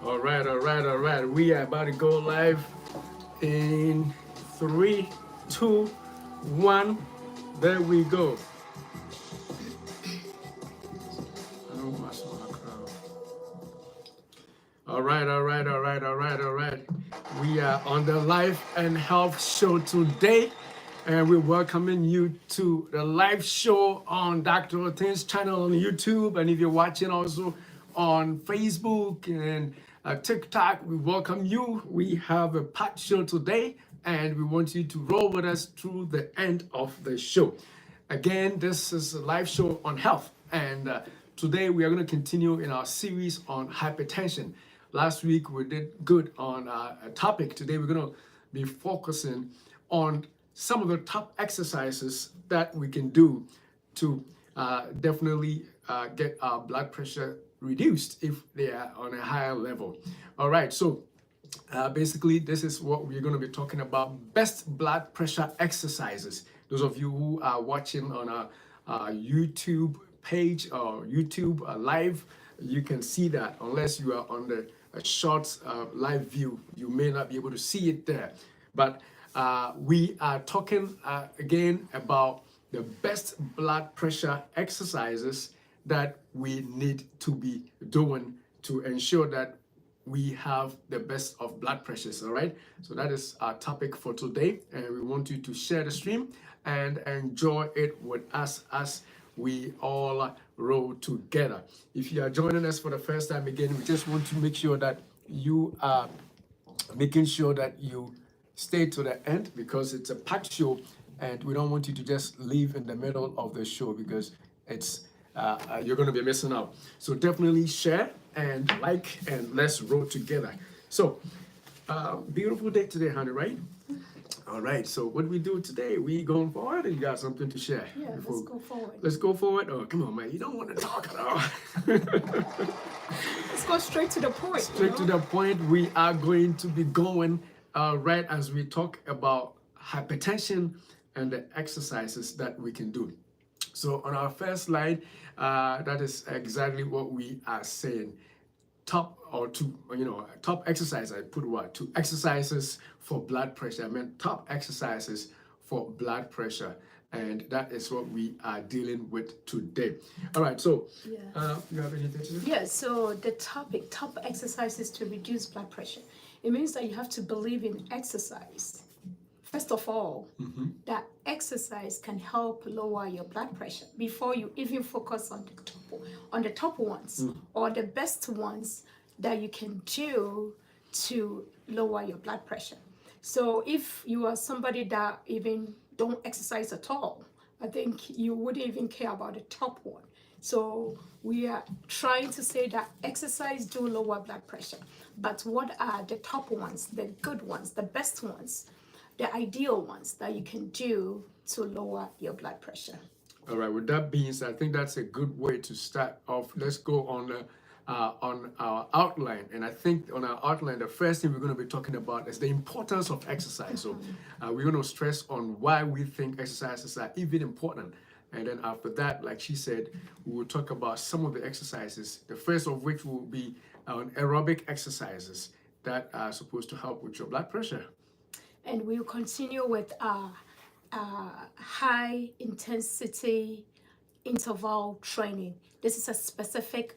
All right, all right, all right. We are about to go live in 3, 2, 1. There we go. All right, all right, all right, all right, all right. We are on the Life and Health Show today, and we're welcoming you to the live show on Dr. Oteng's channel on YouTube. And if you're watching also on Facebook and TikTok, we welcome you. We have a packed show today, and we want you to roll with us through the end of the show. Again, this is a live show on health, and today we are going to continue in our series on hypertension. Last week we did good on a topic. Today we're going to be focusing on some of the top exercises that we can do to definitely get our blood pressure reduced if they are on a higher level. All right, so basically this is what we're going to be talking about: best blood pressure exercises. Those of you who are watching on our YouTube page or YouTube live, you can see that. Unless you are on the short live view, you may not be able to see it there. But we are talking again about the best blood pressure exercises that we need to be doing to ensure that we have the best of blood pressures. All right, so that is our topic for today, and we want you to share the stream and enjoy it with us as we all roll together. If you are joining us for the first time again, we just want to make sure that you are making sure that you stay to the end, because it's a packed show and we don't want you to just leave in the middle of the show, because it's you're going to be missing out. So definitely share and like, and let's roll together. So beautiful day today, honey, right? All right, so what we do today, we going forward, and you got something to share? Yeah, let's go forward. Let's go forward. Oh, come on, man, you don't want to talk at all. Let's go straight to the point. Straight to the point. We are going to be going right as we talk about hypertension and the exercises that we can do. So on our first slide, that is exactly what we are saying. Top exercise, I put what? 2 exercises for blood pressure. I meant top exercises for blood pressure. And that is what we are dealing with today. All right, so you have anything to say? Yeah, so the topic, top exercises to reduce blood pressure. It means that you have to believe in exercise. First of all, that exercise can help lower your blood pressure before you even focus on the top ones or the best ones that you can do to lower your blood pressure. So if you are somebody that even don't exercise at all, I think you wouldn't even care about the top one. So we are trying to say that exercise do lower blood pressure, but what are the top ones, the good ones, the best ones, the ideal ones that you can do to lower your blood pressure? All right, with that being said, I think that's a good way to start off. Let's go on our outline. And I think on our outline, the first thing we're going to be talking about is the importance of exercise. So we're going to stress on why we think exercises are even important. And then after that, like she said, we will talk about some of the exercises, the first of which will be aerobic exercises that are supposed to help with your blood pressure. And we'll continue with high intensity interval training. This is a specific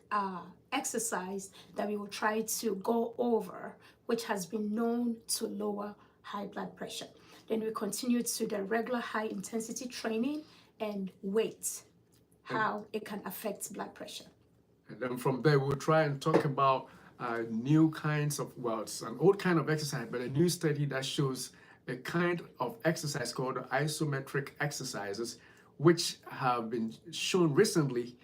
exercise that we will try to go over, which has been known to lower high blood pressure. Then we continue to the regular high intensity training and weight, how it can affect blood pressure. And then from there, we'll try and talk about new kinds of, well, it's an old kind of exercise, but a new study that shows a kind of exercise called isometric exercises, which have been shown recently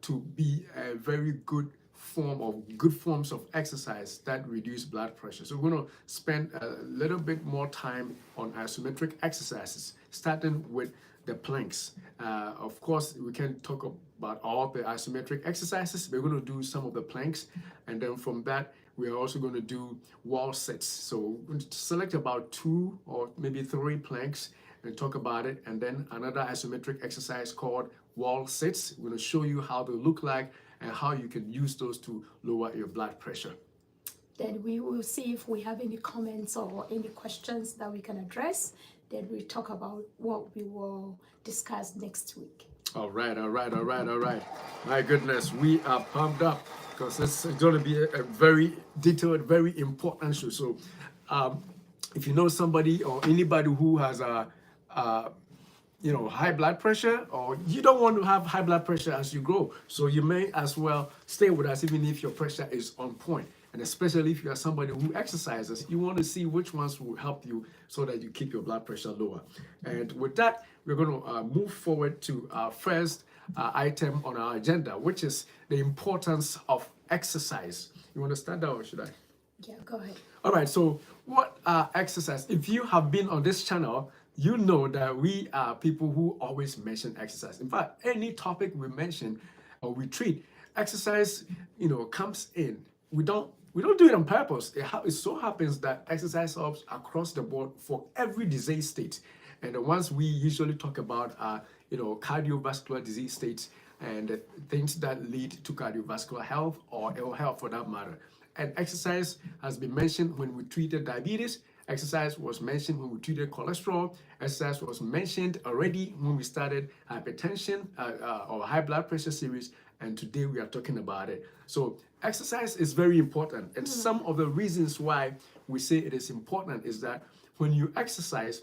to be a very good forms of exercise that reduce blood pressure. So we're going to spend a little bit more time on isometric exercises, starting with the planks. Of course, we can talk about all the isometric exercises. We're going to do some of the planks, and then from that, we are also going to do wall sits. So we're going to select about 2 or maybe 3 planks and talk about it. And then another isometric exercise called wall sits. We're going to show you how they look like and how you can use those to lower your blood pressure. Then we will see if we have any comments or any questions that we can address. Then we'll talk about what we will discuss next week. All right. My goodness, we are pumped up because it's going to be a very detailed, very important show. So if you know somebody or anybody who has high blood pressure, or you don't want to have high blood pressure as you grow, so you may as well stay with us even if your pressure is on point. And especially if you are somebody who exercises, you want to see which ones will help you so that you keep your blood pressure lower. And with that, we're going to move forward to our first item on our agenda, which is the importance of exercise. You want to start that, or should I? Yeah, go ahead. All right, so what are exercise? If you have been on this channel, you know that we are people who always mention exercise. In fact, any topic we mention or we treat, exercise, comes in. We don't do it on purpose. It so happens that exercise helps across the board for every disease state. And the ones we usually talk about are, cardiovascular disease states and the things that lead to cardiovascular health or ill health for that matter. And exercise has been mentioned when we treated diabetes. Exercise was mentioned when we treated cholesterol. Exercise was mentioned already when we started hypertension or high blood pressure series. And today we are talking about it. So exercise is very important. And some of the reasons why we say it is important is that when you exercise,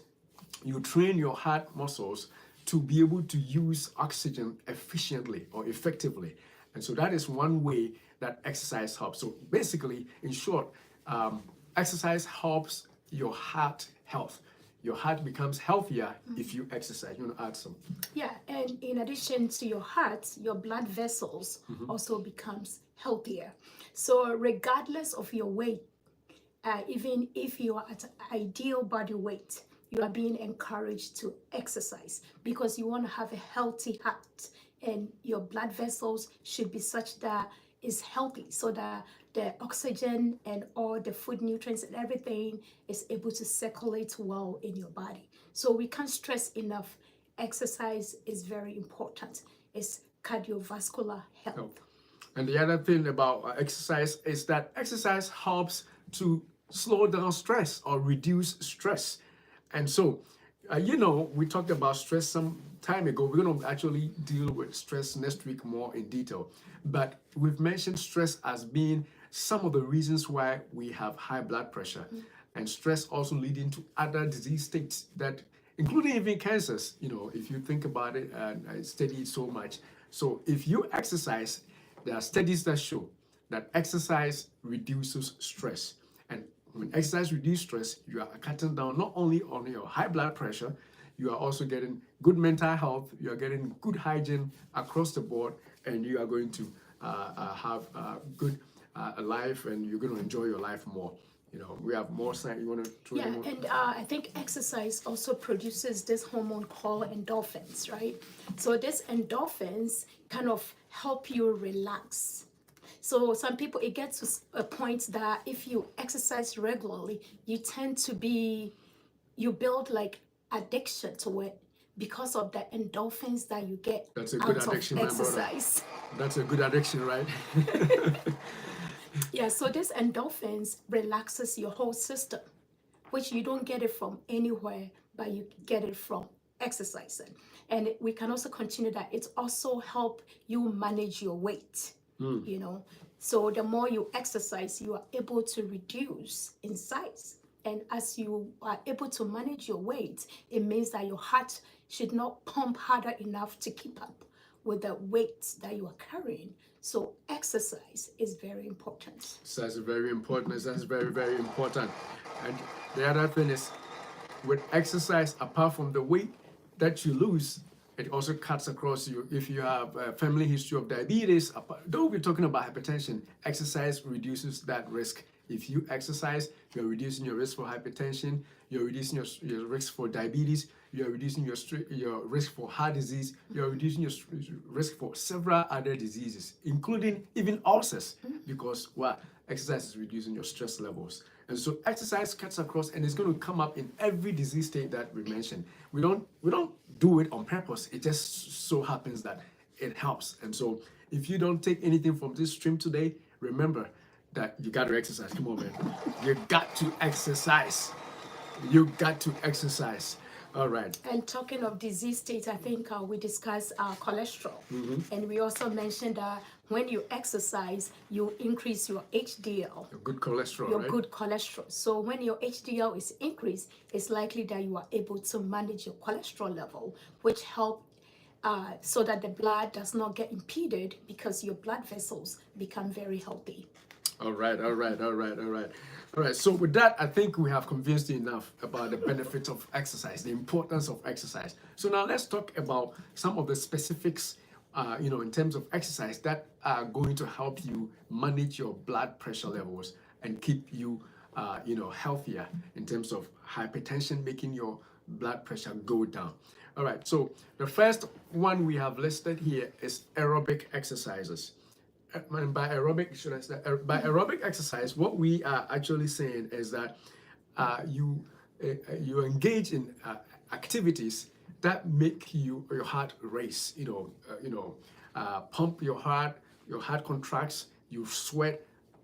you train your heart muscles to be able to use oxygen efficiently or effectively. And so that is one way that exercise helps. So basically, in short, exercise helps your heart health. Your heart becomes healthier if you exercise. You want to add some? Yeah, and in addition to your heart, your blood vessels also becomes healthier. So regardless of your weight, even if you are at ideal body weight, you are being encouraged to exercise because you want to have a healthy heart, and your blood vessels should be such that it's healthy so that the oxygen and all the food nutrients and everything is able to circulate well in your body. So we can't stress enough, exercise is very important. It's cardiovascular health. And the other thing about exercise is that exercise helps to slow down stress or reduce stress. And so, we talked about stress some time ago. We're going to actually deal with stress next week more in detail. But we've mentioned stress as being some of the reasons why we have high blood pressure, and stress also leading to other disease states that, including even cancers, if you think about it, and I study it so much. So if you exercise, there are studies that show that exercise reduces stress. And when exercise reduces stress, you are cutting down not only on your high blood pressure, you are also getting good mental health, you are getting good hygiene across the board, and you are going to have a good life, and you're going to enjoy your life more. We have more sign. You want to throw Yeah, more? and I think exercise also produces this hormone called endorphins, right? So these endorphins kind of help you relax. So some people, it gets to a point that if you exercise regularly, you tend to you build like addiction to it because of the endorphins that you get That's a out good of addiction, my brother. exercise. That's a good addiction, right? Yeah, so this endorphins relaxes your whole system, which you don't get it from anywhere, but you get it from exercising. And we can also continue that it also help you manage your weight, So the more you exercise, you are able to reduce in size. And as you are able to manage your weight, it means that your heart should not pump harder enough to keep up with the weight that you are carrying. So exercise is very important. Exercise is very important. Exercise is very, very important. And the other thing is, with exercise, apart from the weight that you lose, it also cuts across you. If you have a family history of diabetes, though we're talking about hypertension, exercise reduces that risk. If you exercise, you're reducing your risk for hypertension, you're reducing your risk for diabetes, you're reducing your risk for heart disease, you're reducing your risk for several other diseases, including even ulcers, because exercise is reducing your stress levels. And so exercise cuts across, and it's going to come up in every disease state that we mentioned. We don't do it on purpose. It just so happens that it helps. And so if you don't take anything from this stream today, remember that you got to exercise. Come on, man. You got to exercise. You got to exercise. All right. And talking of disease states, I think we discussed cholesterol. And we also mentioned that when you exercise, you increase your HDL. Your good cholesterol, Your right? good cholesterol. So when your HDL is increased, it's likely that you are able to manage your cholesterol level, which help so that the blood does not get impeded because your blood vessels become very healthy. All right. So with that, I think we have convinced you enough about the benefits of exercise, the importance of exercise. So now let's talk about some of the specifics, in terms of exercise that are going to help you manage your blood pressure levels and keep you, healthier in terms of hypertension, making your blood pressure go down. All right. So the first one we have listed here is aerobic exercises. And by aerobic, by aerobic exercise, what we are actually saying is that you engage in activities that make your heart race. Pump your heart contracts, you sweat,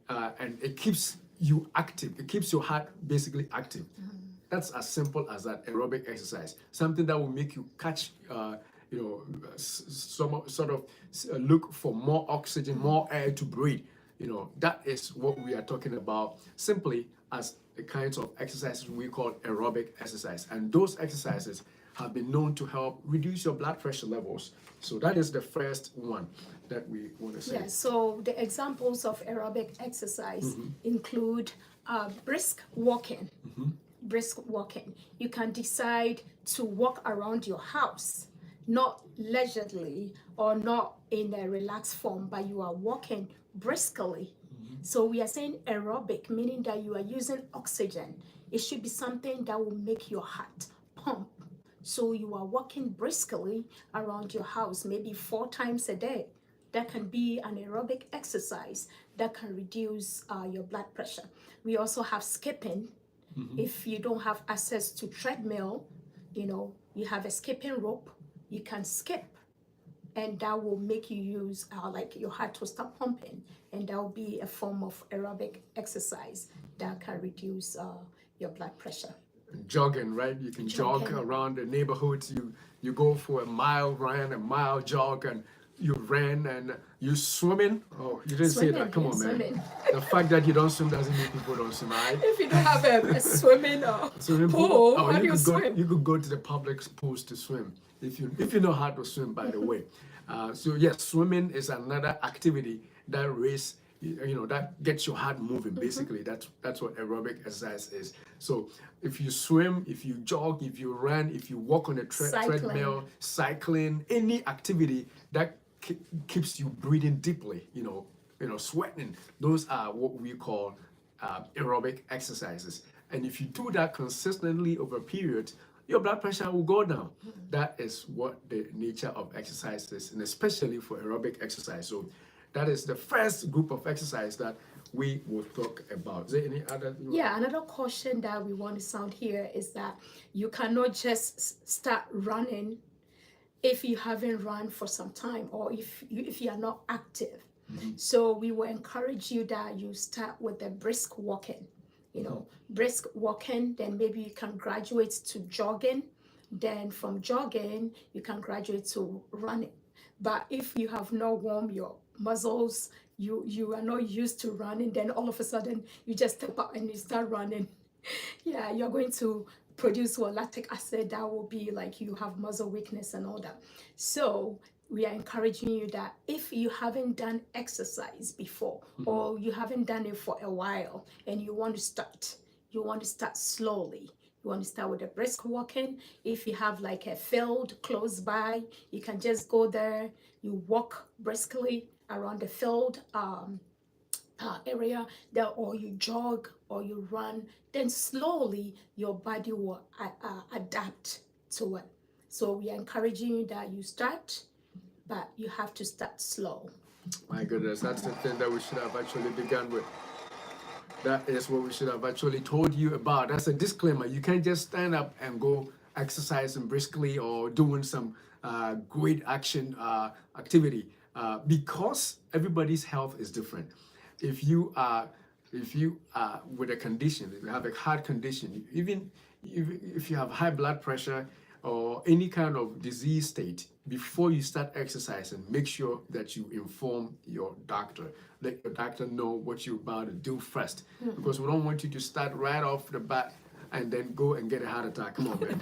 and it keeps you active. It keeps your heart basically active. That's as simple as that. Aerobic exercise, something that will make you catch. Some sort of look for more oxygen, more air to breathe. That is what we are talking about simply as the kinds of exercises we call aerobic exercise. And those exercises have been known to help reduce your blood pressure levels. So that is the first one that we want to say. Yeah, so the examples of aerobic exercise include brisk walking. Brisk walking. You can decide to walk around your house, not leisurely or not in a relaxed form, but you are walking briskly. So we are saying aerobic, meaning that you are using oxygen. It should be something that will make your heart pump. So you are walking briskly around your house, maybe 4 times a day. That can be an aerobic exercise that can reduce your blood pressure. We also have skipping. If you don't have access to treadmill, you have a skipping rope. You can skip, and that will make you use your heart to start pumping, and that will be a form of aerobic exercise that can reduce your blood pressure. Jogging, right? You can jog around the neighborhoods. You go for a mile run, a mile jog, and you ran, and you swimming. Oh, you didn't say that. Come on, man. Swimming. The fact that you don't swim doesn't mean people don't swim, right? If you don't have a swimming pool, how do you swim? You could go to the public pools to swim if you know how to swim. By the way, so yes, swimming is another activity that that gets your heart moving. Basically, that's what aerobic exercise is. So if you swim, if you jog, if you run, if you walk on a treadmill, cycling, any activity that keeps you breathing deeply, sweating, those are what we call aerobic exercises. And if you do that consistently over periods, your blood pressure will go down. That is what the nature of exercise is, and especially for aerobic exercise. So that is the first group of exercise that we will talk about. Is there any other? Yeah, another caution that we want to sound here is that you cannot just start running if you haven't run for some time, or if you are not active. So we will encourage you that you start with the brisk walking. Brisk walking, then maybe you can graduate to jogging. Then from jogging, you can graduate to running. But if you have not warmed your muscles, you are not used to running, then all of a sudden you just step up and you start running. Yeah, you're going to produce lactic acid that will be like you have muscle weakness and all that. So we are encouraging you that if you haven't done exercise before, or you haven't done it for a while, and you want to start slowly. You want to start with a brisk walking. If you have like a field close by, you can just go there. You walk briskly around the field area there, or you jog or you run. Then slowly your body will adapt to it. So we are encouraging you that you start, but you have to start slow. My goodness, that's the thing that we should have actually begun with. That is what we should have actually told you about. That's a disclaimer. You can't just stand up and go exercising briskly or doing some great action activity because everybody's health is different. If you are with a condition, if you have a heart condition, even if you have high blood pressure or any kind of disease state, before you start exercising, make sure that you inform your doctor. Let your doctor know what you're about to do first, because we don't want you to start right off the bat and then go and get a heart attack. Come on, man.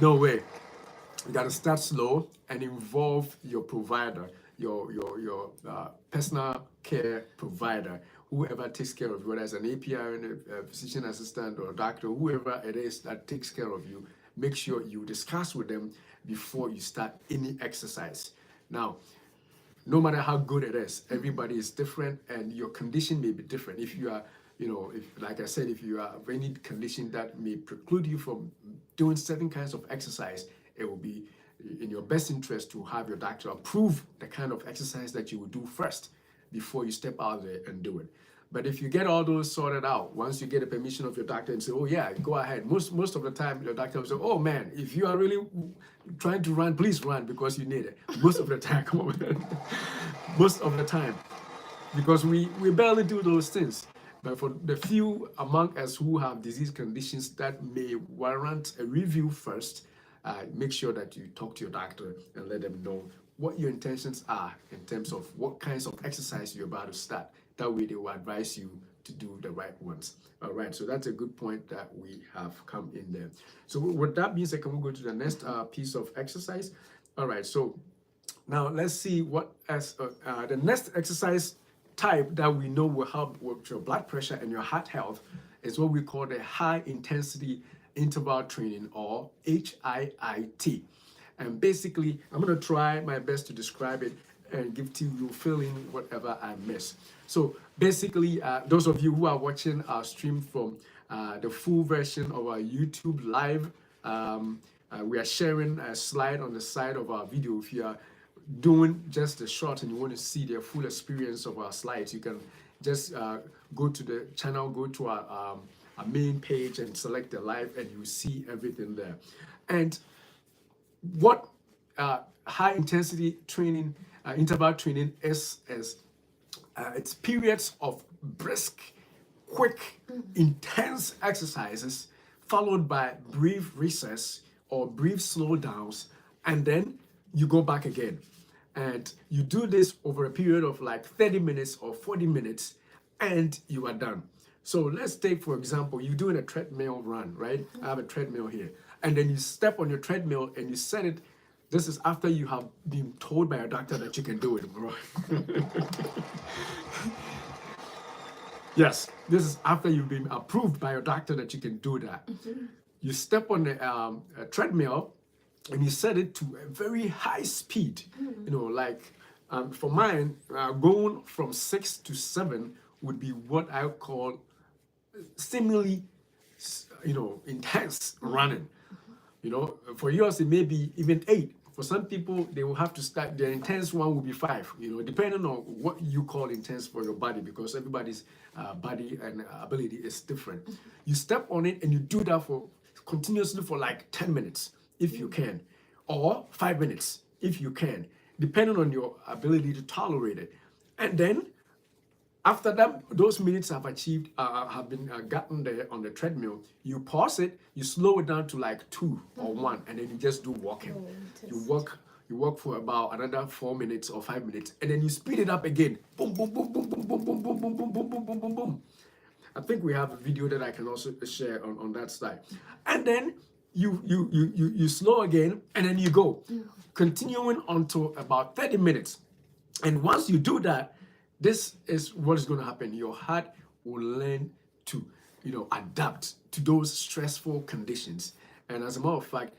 No way. You got to start slow and involve your provider, your personal care provider, whoever takes care of you, whether it's an API, a physician assistant, or a doctor, whoever it is that takes care of you. Make sure you discuss with them before you start any exercise. Now, no matter how good it is, everybody is different, and your condition may be different. If you are, if, like I said, if you have any condition that may preclude you from doing certain kinds of exercise, it will be in your best interest to have your doctor approve the kind of exercise that you will do first before you step out there and do it. But if you get all those sorted out, once you get the permission of your doctor and say, oh yeah, go ahead. Most of the time, your doctor will say, oh man, if you are really trying to run, please run because you need it. Most of the time, come on, man. Most of the time, because we barely do those things. But for the few among us who have disease conditions that may warrant a review first, make sure that you talk to your doctor and let them know what your intentions are in terms of what kinds of exercise you're about to start. That way they will advise you to do the right ones. All right, so that's a good point that we have come in there. So with that being said, can we go to the next piece of exercise? All right, so now let's see what as the next exercise type that we know will help with your blood pressure and your heart health is what we call the high intensity interval training, or HIIT. And basically, I'm going to try my best to describe it and give to you fill in whatever I miss. So basically, those of you who are watching our stream from the full version of our YouTube live, we are sharing a slide on the side of our video. If you are doing just a short and you want to see the full experience of our slides, you can just go to the channel, go to our main page and select the live, and you see everything there. And what high intensity training, interval training is it's periods of brisk, quick, intense exercises followed by brief recess or brief slowdowns, and then you go back again. And you do this over a period of like 30 minutes or 40 minutes, and you are done. So let's take, for example, you're doing a treadmill run, right? I have a treadmill here. And then you step on your treadmill and you set it. This is after you have been told by a doctor that you can do it, bro. Yes, this is after you've been approved by your doctor that you can do that. You step on the treadmill and you set it to a very high speed. Like for mine, going from 6 to 7 would be what I call seemingly, intense running. For yours, it may be even 8. For some people, they will have to start, their intense one will be 5, depending on what you call intense for your body, because everybody's body and ability is different. You step on it and you do that for continuously for like 10 minutes, if you can, or 5 minutes, if you can, depending on your ability to tolerate it. And then after that, those minutes have been gotten there on the treadmill, you pause it, you slow it down to like 2 or 1, and then you just do walking. You walk for about another 4 minutes or 5 minutes, and then you speed it up again. Boom, boom, boom, boom, boom, boom, boom, boom, boom, boom, boom, boom, boom, boom. I think we have a video that I can also share on that slide. And then you slow again, and then you go, continuing until about 30 minutes. And once you do that, this is what is going to happen. Your heart will learn to, adapt to those stressful conditions. And as a matter of fact,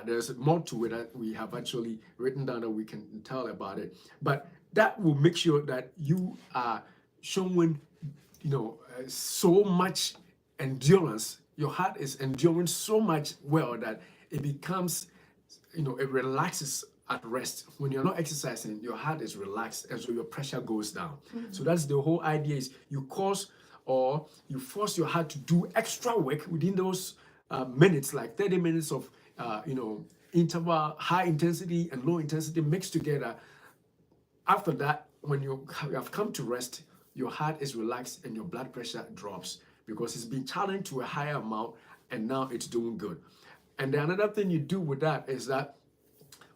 there's more to it that we have actually written down that we can tell about it. But that will make sure that you are showing, so much endurance. Your heart is enduring so much well that it becomes, it relaxes at rest. When you're not exercising, your heart is relaxed, and so your pressure goes down. So that's the whole idea: is you cause or you force your heart to do extra work within those minutes, like 30 minutes of interval, high intensity and low intensity mixed together. After that, when you have come to rest, your heart is relaxed and your blood pressure drops because it's been challenged to a higher amount, and now it's doing good. And then another thing you do with that is that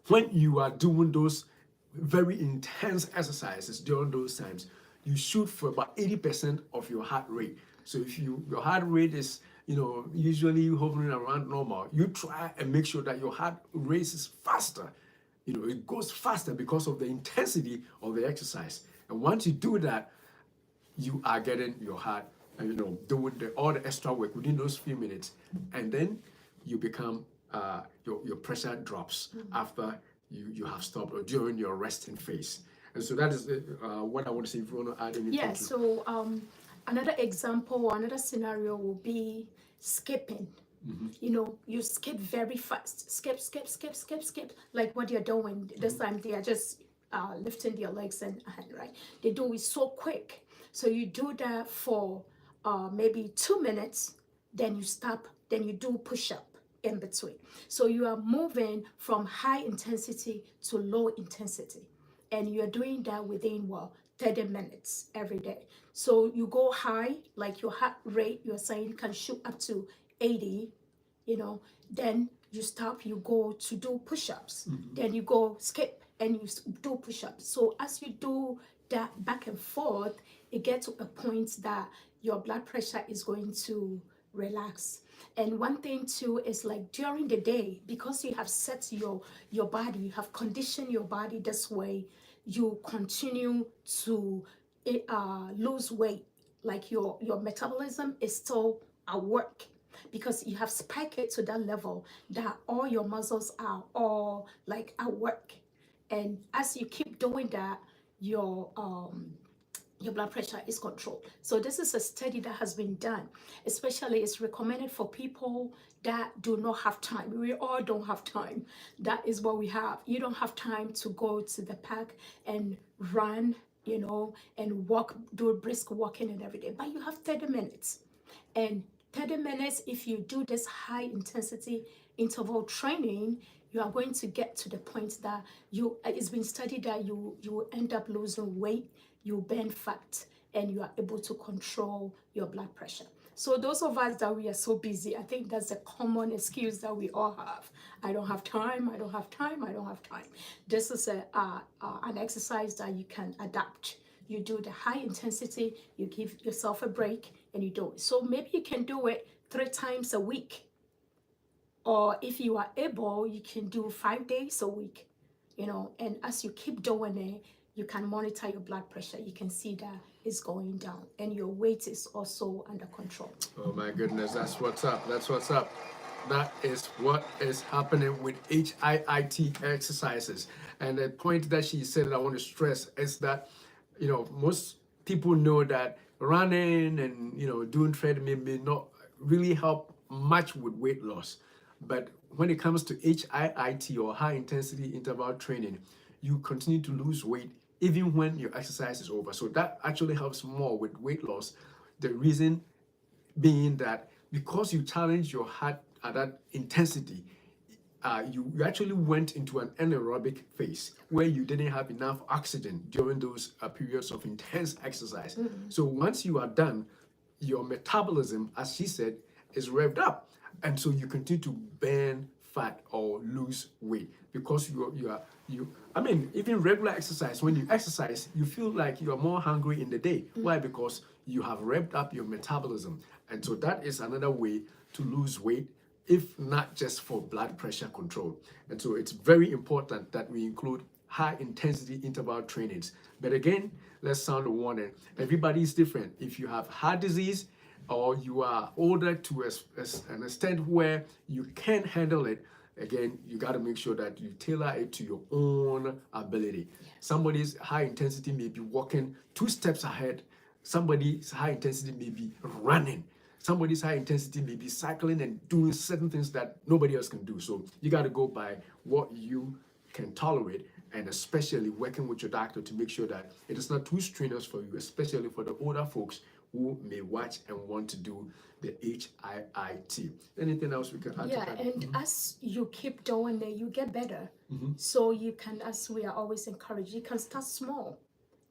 when you are doing those very intense exercises during those times, you shoot for about 80% of your heart rate. So if your heart rate is usually hovering around normal, you try and make sure that your heart races faster. It goes faster because of the intensity of the exercise. And once you do that, you are getting your heart, doing all the extra work within those few minutes, and then you become your pressure drops after you have stopped or during your resting phase. And so that is what I want to say. If you want to add anything. Yeah, so another example or another scenario will be skipping. You skip very fast. Skip, skip, skip, skip, skip. Like what you're doing this time, they are just lifting their legs and hand, right? They do it so quick. So you do that for maybe 2 minutes, then you stop, then you do push-up in between. So you are moving from high intensity to low intensity. And you're doing that within 30 minutes every day. So you go high, like your heart rate, you're saying, can shoot up to 80, then you stop, you go to do push-ups, then you go skip and you do push-ups. So as you do that back and forth, it gets to a point that your blood pressure is going to relax. And one thing too is, like, during the day, because you have set your body, you have conditioned your body this way, you continue to lose weight. Like your metabolism is still at work because you have spiked it to that level that all your muscles are all like at work. And as you keep doing that, your blood pressure is controlled. So this is a study that has been done. Especially, it's recommended for people that do not have time. We all don't have time. That is what we have. You don't have time to go to the park and run, and walk, do brisk walking and everything. But you have 30 minutes. And 30 minutes, if you do this high intensity interval training, you are going to get to the point that it's been studied that you will end up losing weight, you burn fat, and you are able to control your blood pressure. So those of us that we are so busy, I think that's a common excuse that we all have. I don't have time, I don't have time, I don't have time. This is an exercise that you can adapt. You do the high intensity, you give yourself a break, and you do it. So maybe you can do it 3 times a week. Or if you are able, you can do 5 days a week, and as you keep doing it, you can monitor your blood pressure. You can see that it's going down and your weight is also under control. Oh my goodness, that's what's up. That's what's up. That is what is happening with HIIT exercises. And the point that she said that I want to stress is that, most people know that running and, doing treadmill may not really help much with weight loss. But when it comes to HIIT or high intensity interval training, you continue to lose weight even when your exercise is over. So that actually helps more with weight loss. The reason being that because you challenge your heart at that intensity, you actually went into an anaerobic phase where you didn't have enough oxygen during those periods of intense exercise. So once you are done, your metabolism, as she said, is revved up. And so you continue to burn fat or lose weight because even regular exercise, when you exercise, you feel like you are more hungry in the day. Why? Because you have revved up your metabolism. And so that is another way to lose weight, if not just for blood pressure control. And so it's very important that we include high intensity interval trainings. But again, let's sound a warning. Everybody is different. If you have heart disease or you are older to an extent where you can't handle it, again, you got to make sure that you tailor it to your own ability. Somebody's high intensity may be walking 2 steps ahead. Somebody's high intensity may be running. Somebody's high intensity may be cycling and doing certain things that nobody else can do. So you got to go by what you can tolerate, and especially working with your doctor to make sure that it is not too strenuous for you, especially for the older folks who may watch and want to do the HIIT. Anything else we can add to Yeah, that? and as you keep doing it, you get better. So you can, as we are always encouraged, you can start small.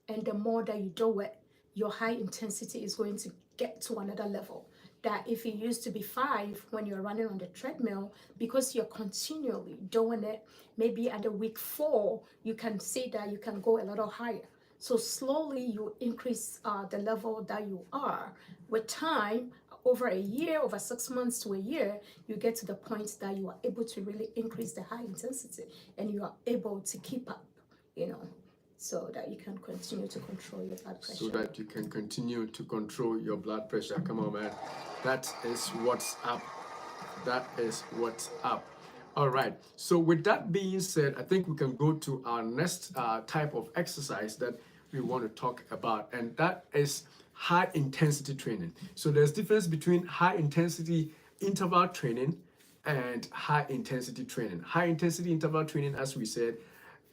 And the more that you do it, your high intensity is going to get to another level. That if it used to be 5 when you're running on the treadmill, because you're continually doing it, maybe at the week 4, you can see that you can go a little higher. So slowly you increase the level that you are. With time, over a year, over 6 months to a year, you get to the point that you are able to really increase the high intensity and you are able to keep up, you know, so that you can continue to control your blood pressure. So that you can continue to control your blood pressure. Come on, man. That is what's up. That is what's up. All right. So with that being said, I think we can go to our next type of exercise that we want to talk about, and that is high intensity training. So there's difference between high intensity interval training and high intensity training. High intensity interval training, as we said,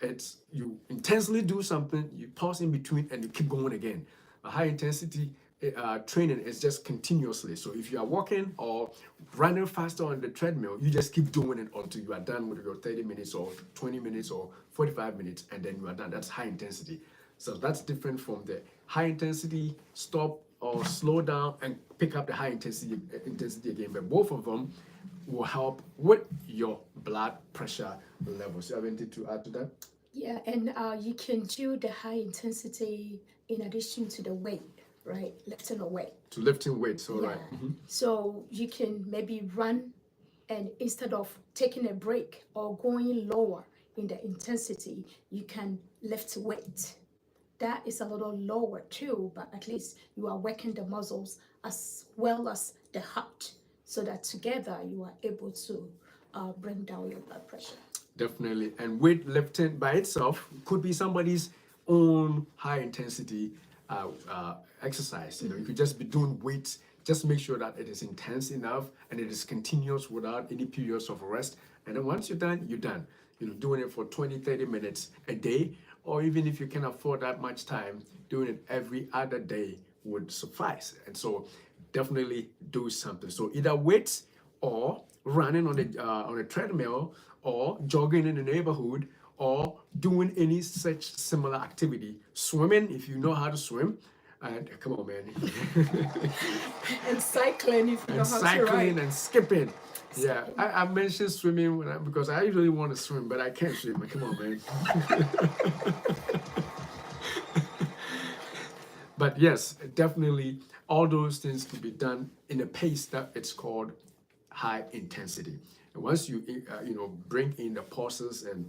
it's you intensely do something, you pause in between, and you keep going again. A high intensity training is just continuously. So if you are walking or running faster on the treadmill, you just keep doing it until you are done with your 30 minutes or 20 minutes or 45 minutes, and then you are done. That's high intensity. So that's different from the high intensity stop or slow down and pick up the high intensity again. But both of them will help with your blood pressure levels. You have anything to add to that? Yeah, and you can do the high intensity in addition to the weight, right? Lifting a weight. To lifting weights, all right. So you can maybe run, and instead of taking a break or going lower in the intensity, you can lift weight. That is a little lower too, but at least you are working the muscles as well as the heart, so that together you are able to bring down your blood pressure. Definitely. And weightlifting by itself could be somebody's own high intensity exercise. You know, you could just be doing weights. Just make sure that it is intense enough and it is continuous without any periods of rest. And then once you're done, you're done. You know, doing it for 20, 30 minutes a day, or even if you can afford that much time, doing it every other day would suffice. And so definitely do something. So either weights or running on a treadmill or jogging in the neighborhood or doing any such similar activity. Swimming, if you know how to swim. And come on, man. And cycling, if you know And how to cycling ride. and skipping. Yeah, I mentioned swimming because I usually want to swim, but I can't swim. Come on, man. But yes, definitely all those things can be done in a pace that it's called high intensity. And once you bring in the pauses and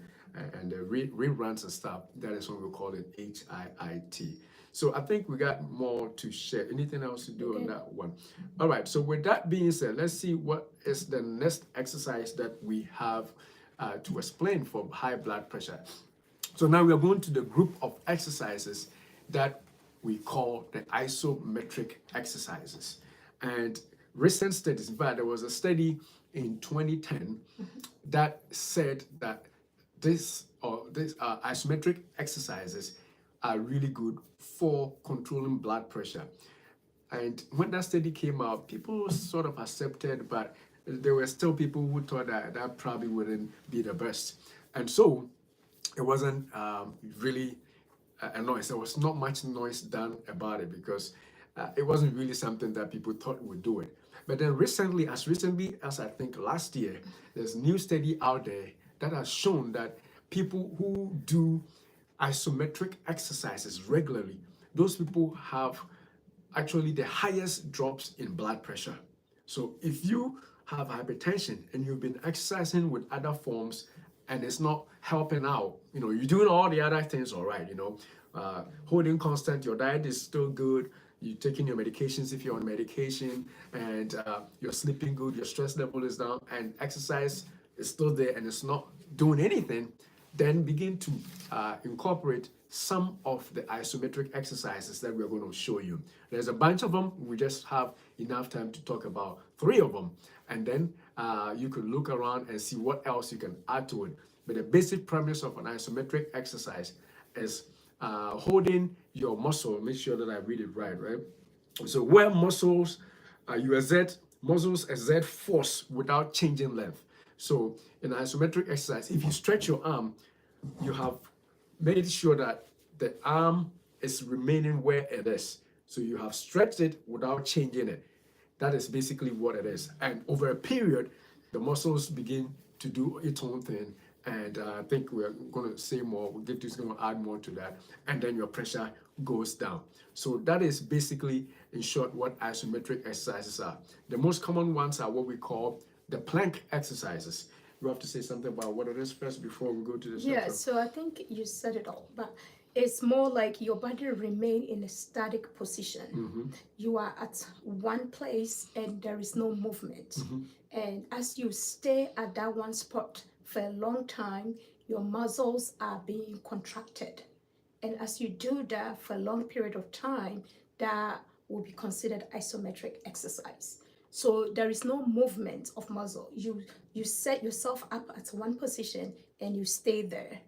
the reruns and stuff, that is when we call it HIIT. So I think we got more to share. Anything else to do on that one? All right. So with that being said, let's see what is the next exercise that we have to explain for high blood pressure. So now we are going to the group of exercises that we call the isometric exercises. And recent studies, in fact, there was a study in 2010 that said that this isometric exercises are really good for controlling blood pressure. And when that study came out, people sort of accepted, but there were still people who thought that that probably wouldn't be the best. And so it wasn't really a noise. There was not much noise done about it because it wasn't really something that people thought would do it. But then recently as I think last year, there's a new study out there that has shown that people who do isometric exercises regularly, those people have actually the highest drops in blood pressure. So if you have hypertension and you've been exercising with other forms and it's not helping out, you're doing all the other things all right, holding constant, your diet is still good, you're taking your medications if you're on medication, and you're sleeping good, your stress level is down, and exercise is still there and it's not doing anything, then begin to incorporate some of the isometric exercises that we're going to show you. There's a bunch of them. We just have enough time to talk about 3 of them. And then you could look around and see what else you can add to it. But the basic premise of an isometric exercise is holding your muscle. Make sure that I read it right? So where you exert, muscles exert force without changing length. So in isometric exercise, if you stretch your arm, you have made sure that the arm is remaining where it is. So you have stretched it without changing it. That is basically what it is. And over a period, the muscles begin to do its own thing. And I think we're going to say more. Gift is going to add more to that. And then your pressure goes down. So that is basically, in short, what isometric exercises are. The most common ones are what we call the plank exercises. You have to say something about what it is first before we go to the Yeah, so I think you said it all, but it's more like your body remain in a static position. You are at one place and there is no movement. And as you stay at that one spot for a long time, your muscles are being contracted. And as you do that for a long period of time, that will be considered isometric exercise. So there is no movement of muscle. You set yourself up at one position and you stay there.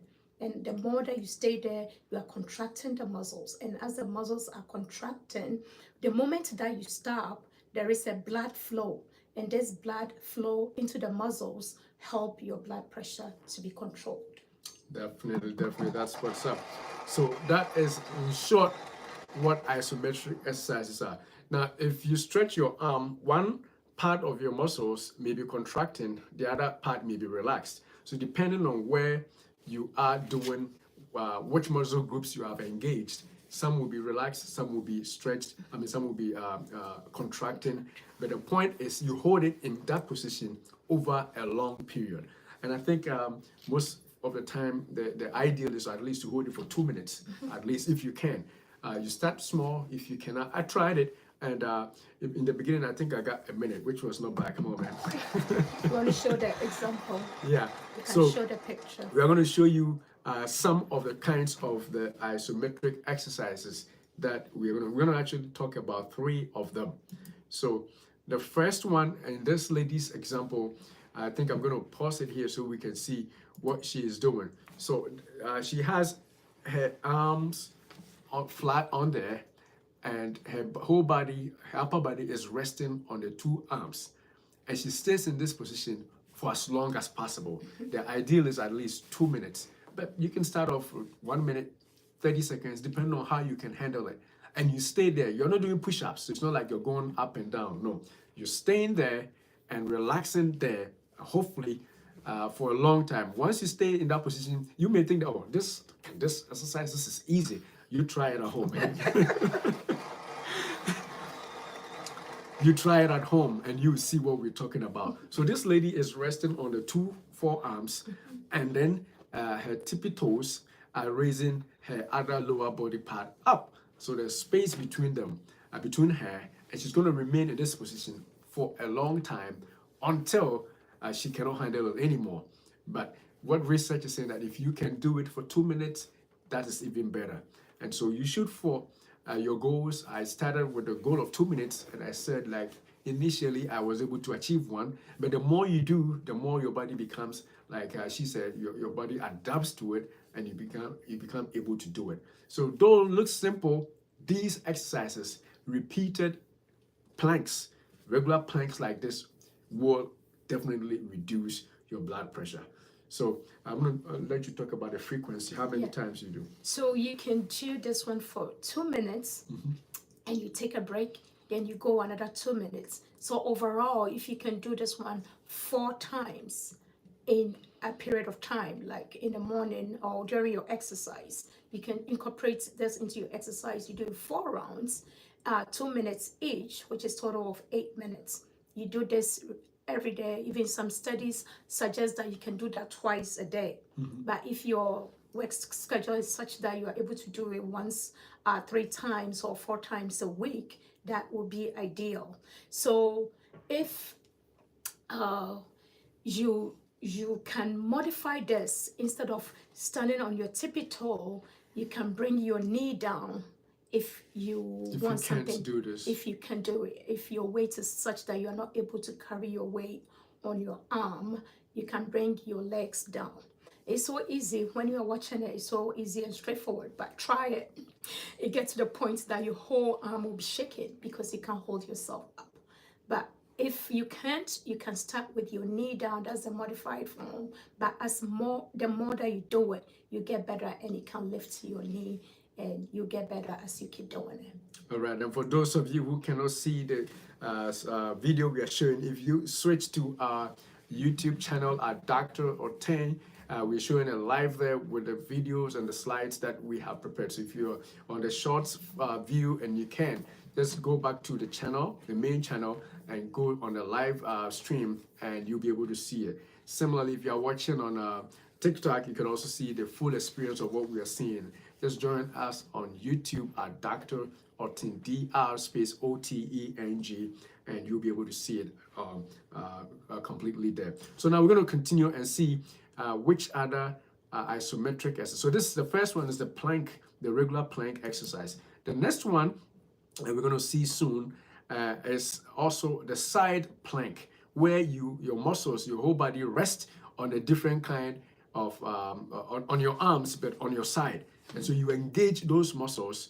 And the more that you stay there, you are contracting the muscles. And as the muscles are contracting, the moment that you stop, there is a blood flow. And this blood flow into the muscles help your blood pressure to be controlled. Definitely, that's what's up. So that is, in short, what isometric exercises are. Now, if you stretch your arm, one part of your muscles may be contracting, the other part may be relaxed. So depending on where you are doing, which muscle groups you have engaged, some will be relaxed, some will be stretched, some will be contracting. But the point is you hold it in that position over a long period. And I think most of the time, the ideal is at least to hold it for 2 minutes, at least if you can. You start small if you cannot. I tried it, and in the beginning, I think I got a minute, which was not bad. Come on, man. You want to show the example? Yeah. You can So show the picture. we are going to show you some of the kinds of the isometric exercises that we're going to actually talk about 3 of them. So the first one, in this lady's example, I think I'm going to pause it here so we can see what she is doing. So she has her arms flat on there, and her whole body, her upper body is resting on the 2 arms. And she stays in this position for as long as possible. The ideal is at least 2 minutes, but you can start off with 1 minute, 30 seconds, depending on how you can handle it. And you stay there. You're not doing push-ups. It's not like you're going up and down. No, you're staying there and relaxing there, hopefully for a long time. Once you stay in that position, you may think that, oh, this exercise, this is easy. You try it at home. You try it at home and you see what we're talking about. So this lady is resting on the 2 forearms, and then her tippy toes are raising her other lower body part up. So there's space between them, between her, and she's going to remain in this position for a long time until she cannot handle it anymore. But what research is saying that if you can do it for 2 minutes, that is even better. And so you shoot for your goals. I started with the goal of 2 minutes, and I said, like, initially I was able to achieve 1, but the more you do, the more your body becomes, like she said, your body adapts to it, and you become able to do it. So though it looks simple, these exercises, repeated planks, regular planks like this, will definitely reduce your blood pressure. So I'm going to let you talk about the frequency, how many times you do. So you can do this one for 2 minutes, and you take a break, then you go another 2 minutes. So overall, if you can do this one 4 times in a period of time, like in the morning or during your exercise, you can incorporate this into your exercise. You do 4 rounds, 2 minutes each, which is total of 8 minutes. You do this every day. Even some studies suggest that you can do that twice a day. But if your work schedule is such that you are able to do it once, 3 times or 4 times a week, that would be ideal. So if you can modify this, instead of standing on your tippy toe, you can bring your knee down. If you want something, do this. if you can do it, if your weight is such that you are not able to carry your weight on your arm, you can bring your legs down. It's so easy when you're watching it. It's so easy and straightforward. But try it. It gets to the point that your whole arm will be shaking because you can't hold yourself up. But if you can't, you can start with your knee down. That's the modified form. But the more that you do it, you get better, and you can lift your knee, and you get better as you keep doing it. All right, and for those of you who cannot see the video we are showing, if you switch to our YouTube channel at Dr. Oteng, we're showing a live there with the videos and the slides that we have prepared. So if you're on the shorts view, and you can, just go back to the channel, the main channel, and go on the live stream, and you'll be able to see it. Similarly, if you're watching on TikTok, you can also see the full experience of what we are seeing. Just join us on YouTube at Dr. Oteng, Dr. space Oteng, and you'll be able to see it completely there. So now we're going to continue and see which other isometric exercise. So this is the first one, is the plank, the regular plank exercise. The next one, and we're going to see soon, is also the side plank, where your muscles, your whole body rest on a different kind of on your arms, but on your side. And so you engage those muscles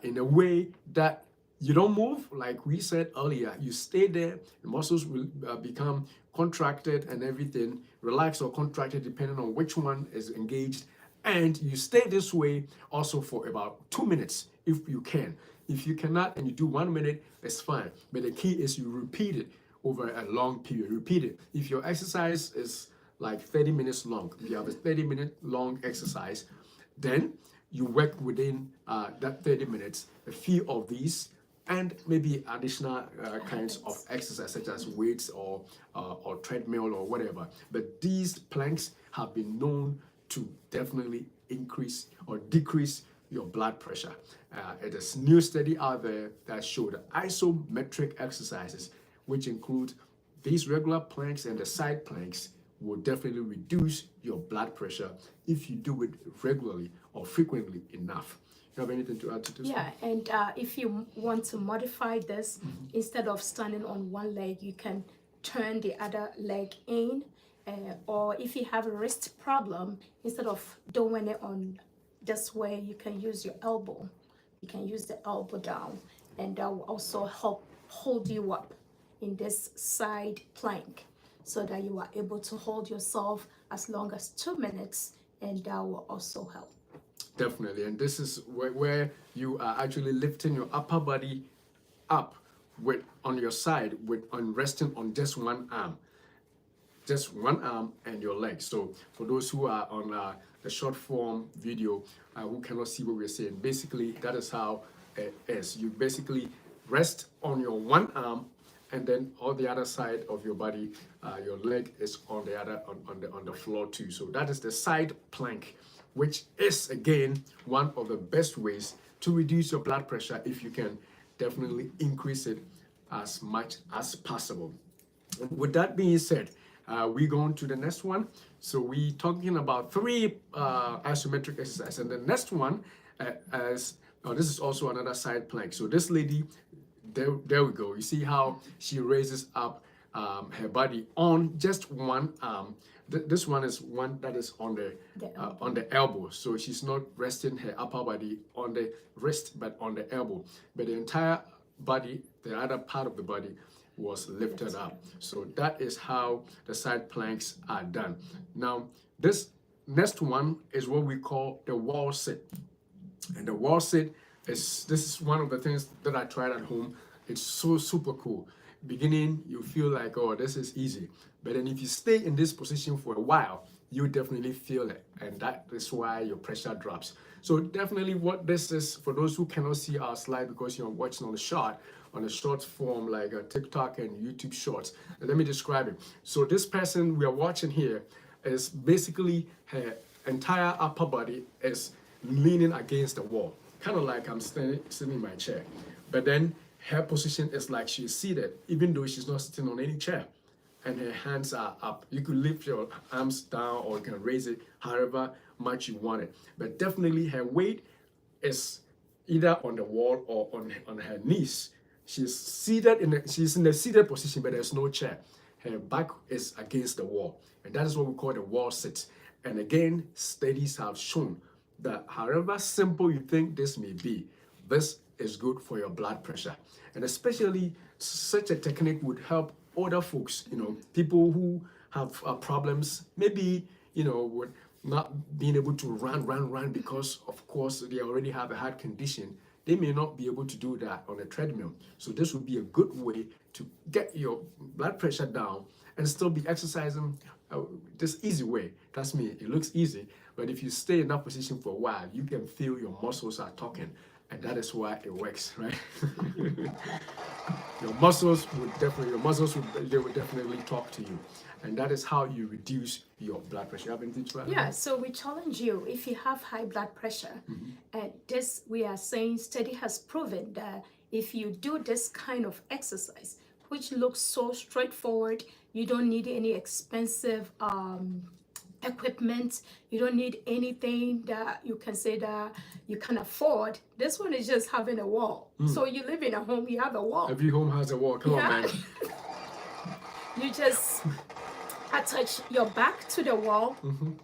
in a way that you don't move, like we said earlier. You stay there, the muscles will become contracted and everything, relaxed or contracted depending on which one is engaged. And you stay this way also for about 2 minutes if you can. If you cannot and you do 1 minute, it's fine. But the key is you repeat it over a long period. Repeat it. If your exercise is like 30 minutes long, if you have a 30-minute long exercise, then you work within that 30 minutes, a few of these, and maybe additional kinds of exercise, such as weights or treadmill or whatever. But these planks have been known to definitely increase or decrease your blood pressure. It is new study out there that showed isometric exercises, which include these regular planks and the side planks, will definitely reduce your blood pressure if you do it regularly or frequently enough. You have anything to add to this? Yeah, and if you want to modify this, instead of standing on one leg, you can turn the other leg in. Or if you have a wrist problem, instead of doing it on this way, you can use your elbow. You can use the elbow down, and that will also help hold you up in this side plank, so that you are able to hold yourself as long as 2 minutes, and that will also help. Definitely, and this is where you are actually lifting your upper body up on your side on resting on just one arm and your leg. So for those who are on the short form video who cannot see what we're saying, basically that is how it is. You basically rest on your one arm, and then on the other side of your body, your leg is on the other on the floor too. So that is the side plank, which is again one of the best ways to reduce your blood pressure if you can definitely increase it as much as possible. And with that being said, we go on to the next one. So we talking about 3 isometric exercises, and the next one this is also another side plank. So this lady, there we go. You see how she raises up her body on just one arm. This one is one that is on the elbow. So she's not resting her upper body on the wrist, but on the elbow. But the entire body, the other part of the body, was lifted up. So that is how the side planks are done. Now, this next one is what we call the wall sit. And the wall sit this is one of the things that I tried at home. It's so super cool. Beginning, you feel like, oh, this is easy. But then if you stay in this position for a while, you definitely feel it. And that is why your pressure drops. So definitely what this is, for those who cannot see our slide because you're watching on the short form like TikTok and YouTube shorts. Let me describe it. So this person we are watching here is basically her entire upper body is leaning against the wall, kind of like I'm sitting in my chair. But then her position is like she's seated, even though she's not sitting on any chair, and her hands are up. You could lift your arms down, or you can raise it however much you want it. But definitely her weight is either on the wall or on her knees. She's seated she's in the seated position, but there's no chair. Her back is against the wall, and that is what we call the wall sit. And again, studies have shown that however simple you think this may be, this is good for your blood pressure. And especially such a technique would help older folks, people who have problems, maybe, with not being able to run because, of course, they already have a heart condition. They may not be able to do that on a treadmill. So this would be a good way to get your blood pressure down and still be exercising this easy way. Trust me, it looks easy, but if you stay in that position for a while, you can feel your muscles are talking, and that is why it works, right? Your muscles would definitely talk to you, and that is how you reduce your blood pressure. You have anything to add? Yeah, so we challenge you if you have high blood pressure, and this we are saying study has proven that if you do this kind of exercise, which looks so straightforward, you don't need any expensive equipment, you don't need anything that you can say that you can afford. This one is just having a wall. So you live in a home, you have a wall. Every home has a wall. Come on, man. You just attach your back to the wall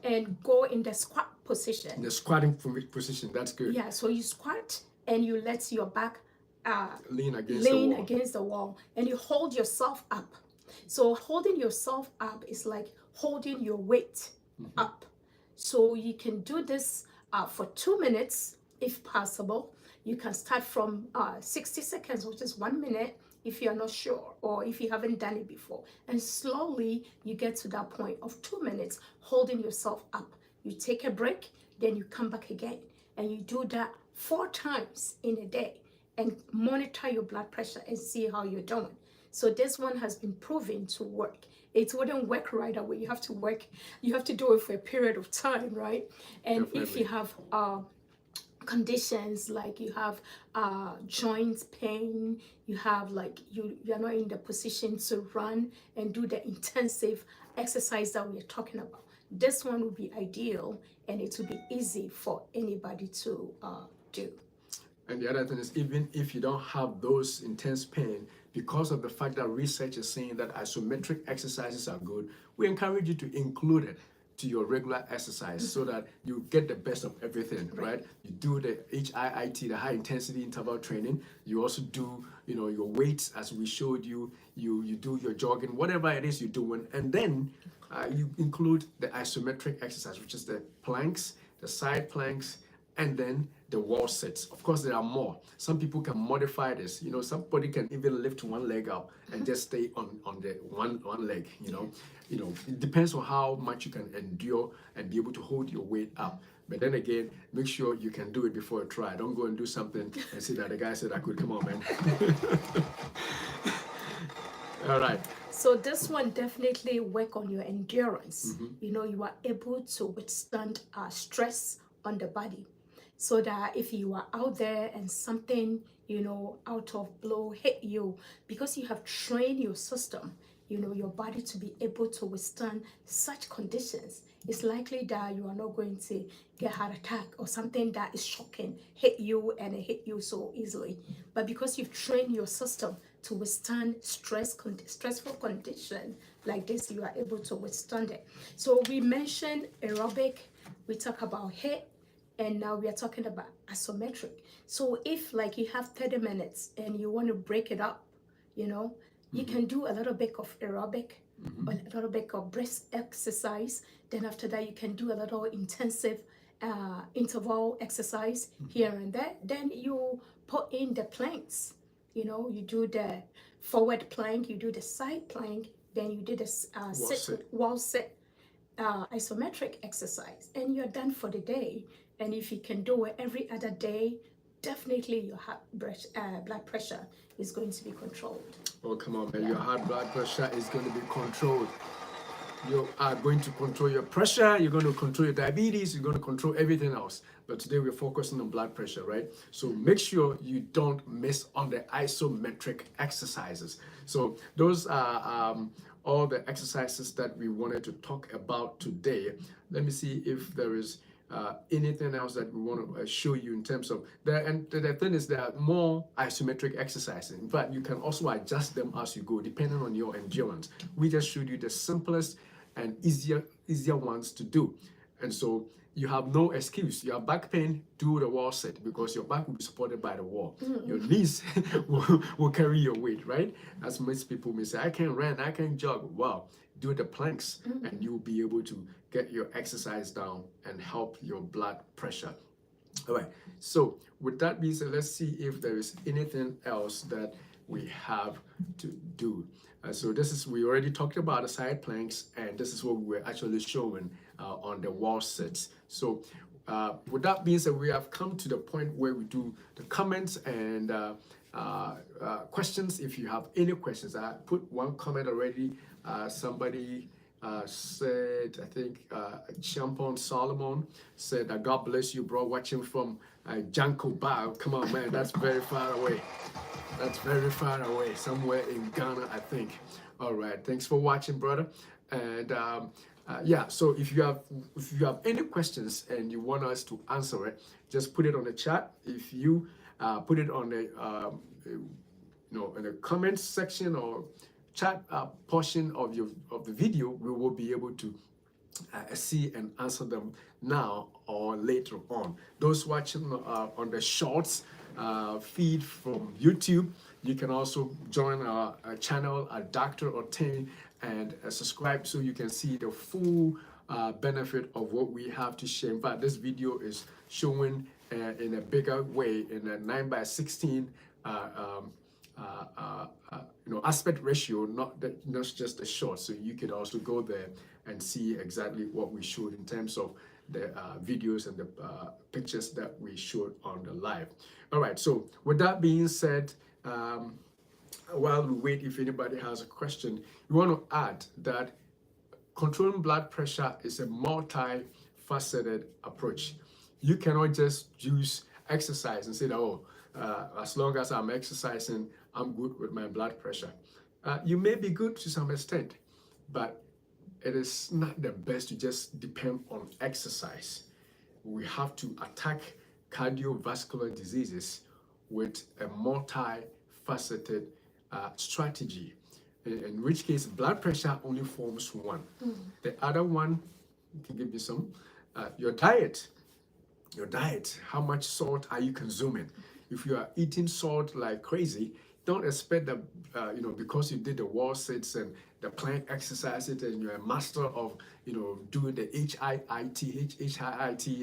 and go in the squat position. The squatting position, that's good. Yeah, so you squat and you let your back lean against the wall, and you hold yourself up. So holding yourself up is like holding your weight up. So you can do this for 2 minutes if possible. You can start from 60 seconds, which is 1 minute, if you're not sure or if you haven't done it before. And slowly you get to that point of 2 minutes holding yourself up. You take a break, then you come back again. And you do that 4 times in a day and monitor your blood pressure and see how you're doing. So this one has been proven to work. It wouldn't work right away. You have to do it for a period of time, right? And Definitely. if you have conditions like you have joint pain, you have like you're not in the position to run and do the intensive exercise that we're talking about, this one would be ideal, and it would be easy for anybody to do. And the other thing is, even if you don't have those intense pain, because of the fact that research is saying that isometric exercises are good, we encourage you to include it to your regular exercise so that you get the best of everything, right? You do the HIIT, the high intensity interval training. You also do, your weights as we showed you. You do your jogging, whatever it is you're doing, and then you include the isometric exercise, which is the planks, the side planks, and then the wall sits. Of course, there are more. Some people can modify this. Somebody can even lift one leg up and just stay on the one leg. It depends on how much you can endure and be able to hold your weight up. But then again, make sure you can do it before you try. Don't go and do something and say that the guy said I could. Come on, man. All right. So this one definitely work on your endurance. You are able to withstand stress on the body. So that if you are out there and something, out of blow hit you, because you have trained your system, your body to be able to withstand such conditions, it's likely that you are not going to get heart attack or something that is shocking hit you and it hit you so easily. But because you've trained your system to withstand stressful condition like this, you are able to withstand it. So we mentioned aerobic, we talk about HIIT, and now we are talking about isometric. So if like you have 30 minutes and you want to break it up, you can do a little bit of aerobic, a little bit of breast exercise. Then after that, you can do a little intensive interval exercise here and there. Then you put in the planks. You do the forward plank, you do the side plank, then you do the wall sit isometric exercise, and you're done for the day. And if you can do it every other day, definitely your blood pressure is going to be controlled. Oh, come on, man. Your heart blood pressure is going to be controlled. You are going to control your pressure, you're going to control your diabetes, you're going to control everything else. But today we're focusing on blood pressure, right? So make sure you don't miss on the isometric exercises. So those are all the exercises that we wanted to talk about today. Let me see if there is anything else that we want to show you in terms of the thing is there are more isometric exercises, but you can also adjust them as you go depending on your endurance. We just showed you the simplest and easier ones to do. And so you have no excuse. You have back pain, do the wall sit because your back will be supported by the wall. Your knees will carry your weight, right? As most people may say, I can't run, I can't jog. Well, do the planks and you'll be able to get your exercise down and help your blood pressure. All right, so with that being said, let's see if there is anything else that we have to do. So this is, we already talked about the side planks, and this is what we were actually showing on the wall sits. So with that being said, we have come to the point where we do the comments and questions. If you have any questions, I put one comment already. Somebody said, I think Champon Solomon said, God bless you, bro, watching from Janko Bao. Come on, man, that's very far away. That's very far away, somewhere in Ghana, I think. All right, thanks for watching, brother. And yeah, so if you have any questions and you want us to answer it, just put it on the chat. If you put it on the in the comments section or chat portion of the video, we will be able to see and answer them now or later on. Those watching on the shorts feed from YouTube, you can also join our channel at Dr. Oteng and subscribe so you can see the full benefit of what we have to share. In fact, this video is showing in a bigger way in a 9:16 aspect ratio, not just a short. So you could also go there and see exactly what we showed in terms of the videos and the pictures that we showed on the live. All right, so with that being said, while we wait, if anybody has a question, we want to add that controlling blood pressure is a multifaceted approach. You cannot just use exercise and say that, oh, as long as I'm exercising, I'm good with my blood pressure. You may be good to some extent, but it is not the best to just depend on exercise. We have to attack cardiovascular diseases with a multifaceted strategy, in which case blood pressure only forms one. The other one, you can give me some, your diet. How much salt are you consuming? If you are eating salt like crazy, don't expect that because you did the wall sits and the plank exercises and you're a master of doing the HIIT,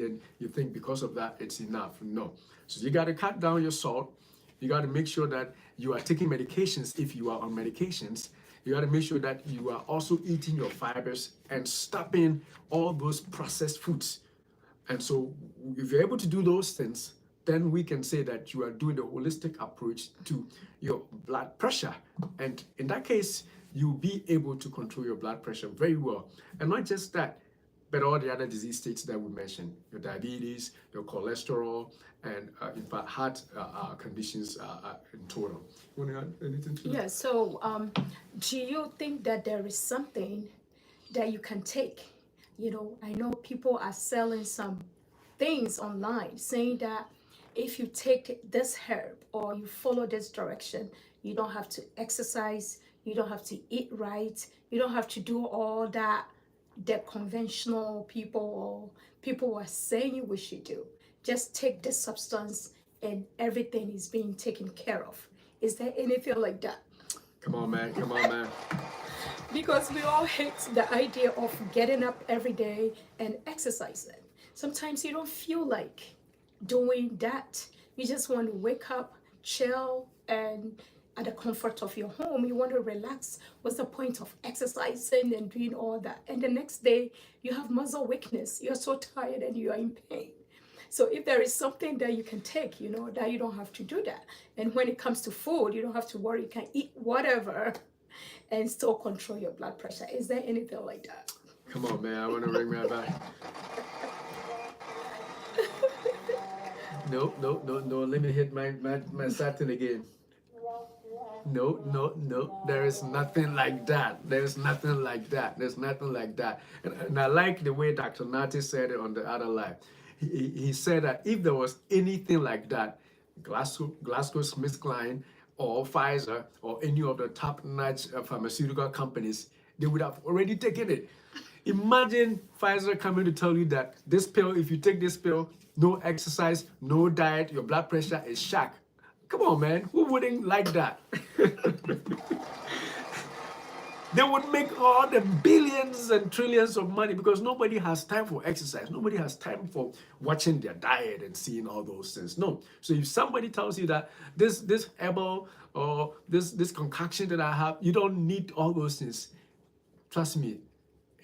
and you think because of that it's enough. No. So you got to cut down your salt. You got to make sure that you are taking medications if you are on medications. You got to make sure that you are also eating your fibers and stopping all those processed foods. And so if you're able to do those things, then we can say that you are doing the holistic approach to your blood pressure. And in that case, you'll be able to control your blood pressure very well. And not just that, but all the other disease states that we mentioned, your diabetes, your cholesterol, and in fact, heart conditions in total. You want to add anything to that? Yeah, so do you think that there is something that you can take? I know people are selling some things online saying that if you take this herb or you follow this direction, you don't have to exercise, you don't have to eat right, you don't have to do all that the conventional people are saying we should do. Just take this substance and everything is being taken care of. Is there anything like that? Come on, man. Because we all hate the idea of getting up every day and exercising. Sometimes you don't feel like doing that. You just want to wake up, chill, and at the comfort of your home, you want to relax. What's the point of exercising and doing all that? And the next day, you have muscle weakness. You're so tired and you are in pain. So if there is something that you can take, that you don't have to do that. And when it comes to food, you don't have to worry. You can eat whatever and still control your blood pressure. Is there anything like that? Come on, man. I want to ring my back. No. Let me hit my satin again. No. There is nothing like that. There's nothing like that. And I like the way Dr. Nati said it on the other live. He said that if there was anything like that, GlaxoSmithKline or Pfizer or any of the top-notch pharmaceutical companies, they would have already taken it. Imagine Pfizer coming to tell you that this pill, if you take this pill, no exercise, no diet, your blood pressure is shot. Come on, man. Who wouldn't like that? They would make all the billions and trillions of money because nobody has time for exercise. Nobody has time for watching their diet and seeing all those things. No. So if somebody tells you that this herbal or this concoction that I have, you don't need all those things, trust me,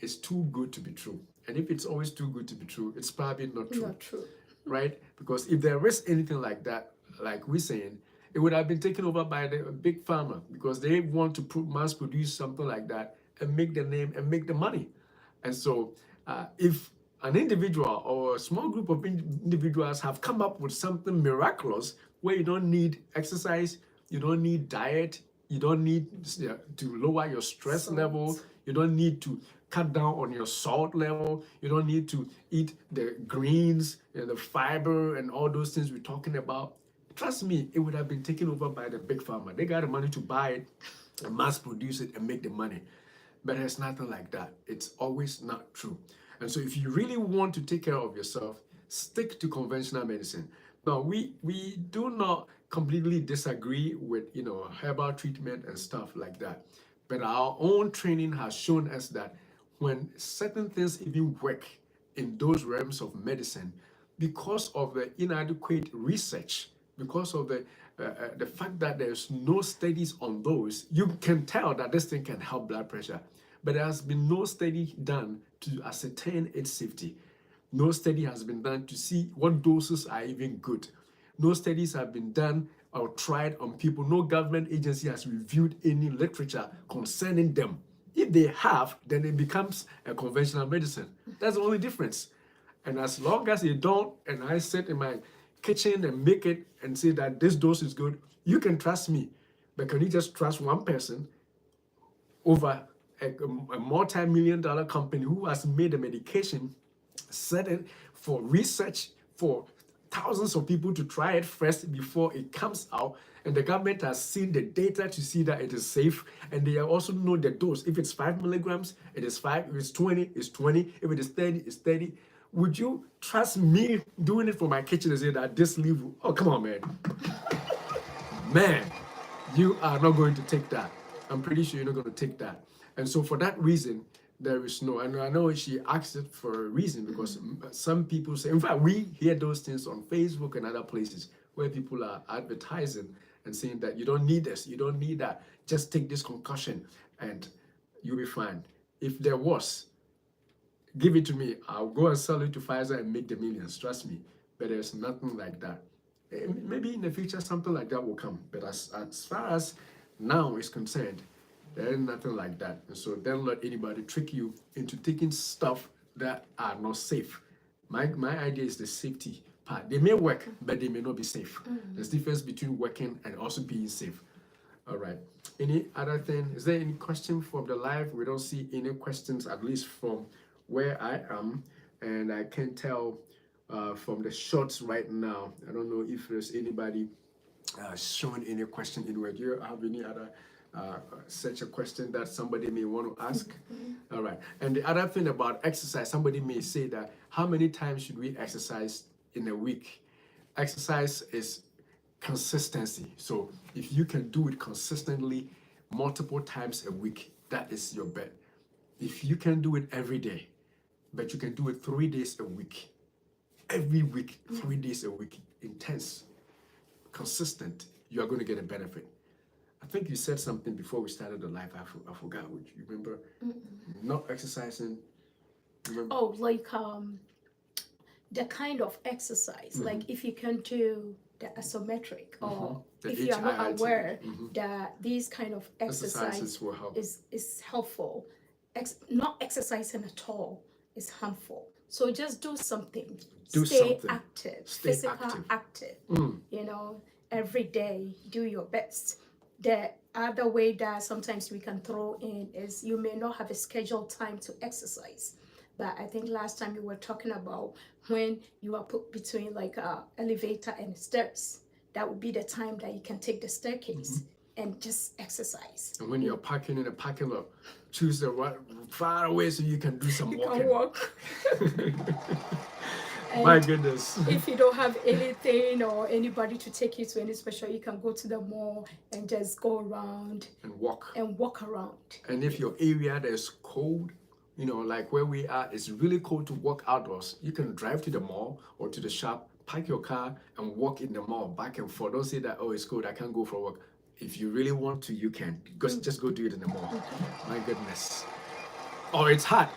it's too good to be true. And if it's always too good to be true, it's probably not true. Not true. Right? Because if there is anything like that, like we're saying, it would have been taken over by the big pharma because they want to mass produce something like that and make the name and make the money. And so if an individual or a small group of individuals have come up with something miraculous where you don't need exercise, you don't need diet, you don't need to lower your stress level, you don't need to cut down on your salt level, you don't need to eat the greens and the fiber and all those things we're talking about. Trust me, it would have been taken over by the big pharma. They got the money to buy it and mass produce it and make the money. But it's nothing like that. It's always not true. And so if you really want to take care of yourself, stick to conventional medicine. Now, we do not completely disagree with, herbal treatment and stuff like that. But our own training has shown us that when certain things even work in those realms of medicine, because of the inadequate research, because of the fact that there's no studies on those, you can tell that this thing can help blood pressure. But there has been no study done to ascertain its safety. No study has been done to see what doses are even good. No studies have been done or tried on people. No government agency has reviewed any literature concerning them. If they have, then it becomes a conventional medicine. That's the only difference. And as long as they don't, and I sit in my kitchen and make it and say that this dose is good, you can trust me. But can you just trust one person over a multi-million-dollar company who has made a medication, set it for research for thousands of people to try it first before it comes out, and the government has seen the data to see that it is safe, and they also know the dose. If it's 5 milligrams, it is 5. If it's 20, it's 20. If it is 30, it's 30. Would you trust me doing it for my kitchen and say that this leaf? Oh, come on, man. Man, you are not going to take that. I'm pretty sure you're not going to take that. And so for that reason, there is no, and I know she asked it for a reason because some people say, in fact, we hear those things on Facebook and other places where people are advertising and saying that you don't need this, you don't need that, just take this concussion and you'll be fine. If there was, give it to me. I'll go and sell it to Pfizer and make the millions. Trust me. But there's nothing like that. Maybe in the future something like that will come. But as far as now is concerned, there is nothing like that. And so don't let anybody trick you into taking stuff that are not safe. My idea is the safety part. They may work, but they may not be safe. There's difference between working and also being safe. All right. Any other thing? Is there any question from the live? We don't see any questions, at least from where I am, and I can tell from the shots right now. I don't know if there's anybody showing any question anywhere. Do you have any other such a question that somebody may want to ask? All right. And the other thing about exercise, somebody may say that how many times should we exercise in a week? Exercise is consistency. So if you can do it consistently multiple times a week, that is your bet. If you can do it every day, but you can do it 3 days a week, every week, 3 days a week, intense, consistent, you are going to get a benefit. I think you said something before we started the live. I forgot. Would you remember? Not exercising. Remember? Oh, like the kind of exercise. Like if you can do the isometric, or The if you are not HIIT. aware that these kind of exercise Exercises will help. is helpful. Not exercising at all is harmful. So just do something. Do Stay something. active. Stay Physical active. Mm. Every day, do your best. The other way that sometimes we can throw in is you may not have a scheduled time to exercise. But I think last time you were talking about when you are put between like a elevator and stairs, that would be the time that you can take the staircase and just exercise. And when you're parking in a parking lot, choose the right far away so you can do some You walking. can walk. My And goodness. if you don't have anything or anybody to take you to any special, you can go to the mall and just go around And walk around. And if your area there's cold, you know, like where we are, it's really cold to walk outdoors. You can drive to the mall or to the shop, park your car, and walk in the mall back and forth. Don't say that, oh, it's cold, I can't go for work. If you really want to, you can. Just go do it in the mall. My goodness. Or it's hot.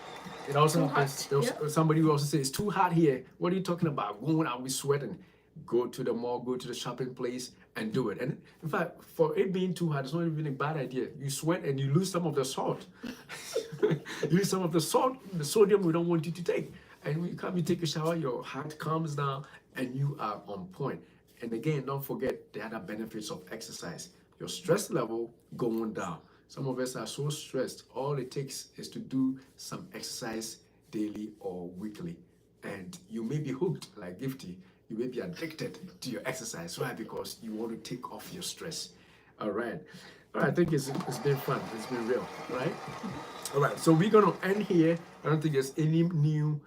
It also Too happens. hot, There was yep. somebody who also says it's too hot here. What are you talking about? Going out, we sweating. Go to the mall, go to the shopping place, and do it. And in fact, for it being too hot, it's not even a bad idea. You sweat and you lose some of the salt. You lose some of the salt, the sodium we don't want you to take. And when you come, you take a shower, your heart calms down, and you are on point. And again, don't forget the other benefits of exercise. Your stress level going down. Some of us are so stressed, all it takes is to do some exercise daily or weekly. And you may be hooked like Gifty. You may be addicted to your exercise. Why? Because you want to take off your stress. All right. All right, I think it's been fun. It's been real, right? All right, so we're going to end here. I don't think there's any new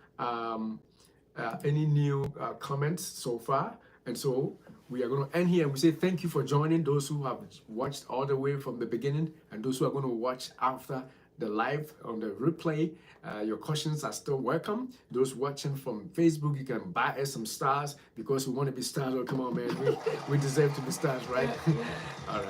comments so far. And so we are going to end here and we say thank you for joining those who have watched all the way from the beginning and those who are going to watch after the live on the replay. Your questions are still welcome. Those watching from Facebook, you can buy us some stars because we want to be stars. Oh, come on, man. We deserve to be stars, right? All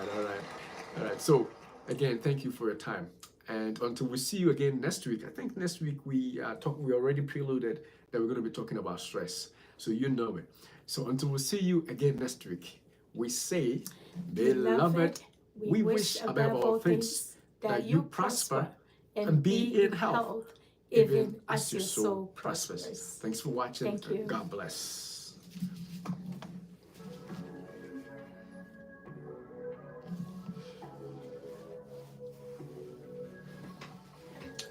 right. So again, thank you for your time. And until we see you again next week, I think next week we already preluded that we're going to be talking about stress. So you know it. So until we see you again next week, we say, beloved, we wish above all things that you prosper and be in health, even as your soul prospers. Thanks for watching. Thank you. God bless.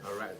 All right.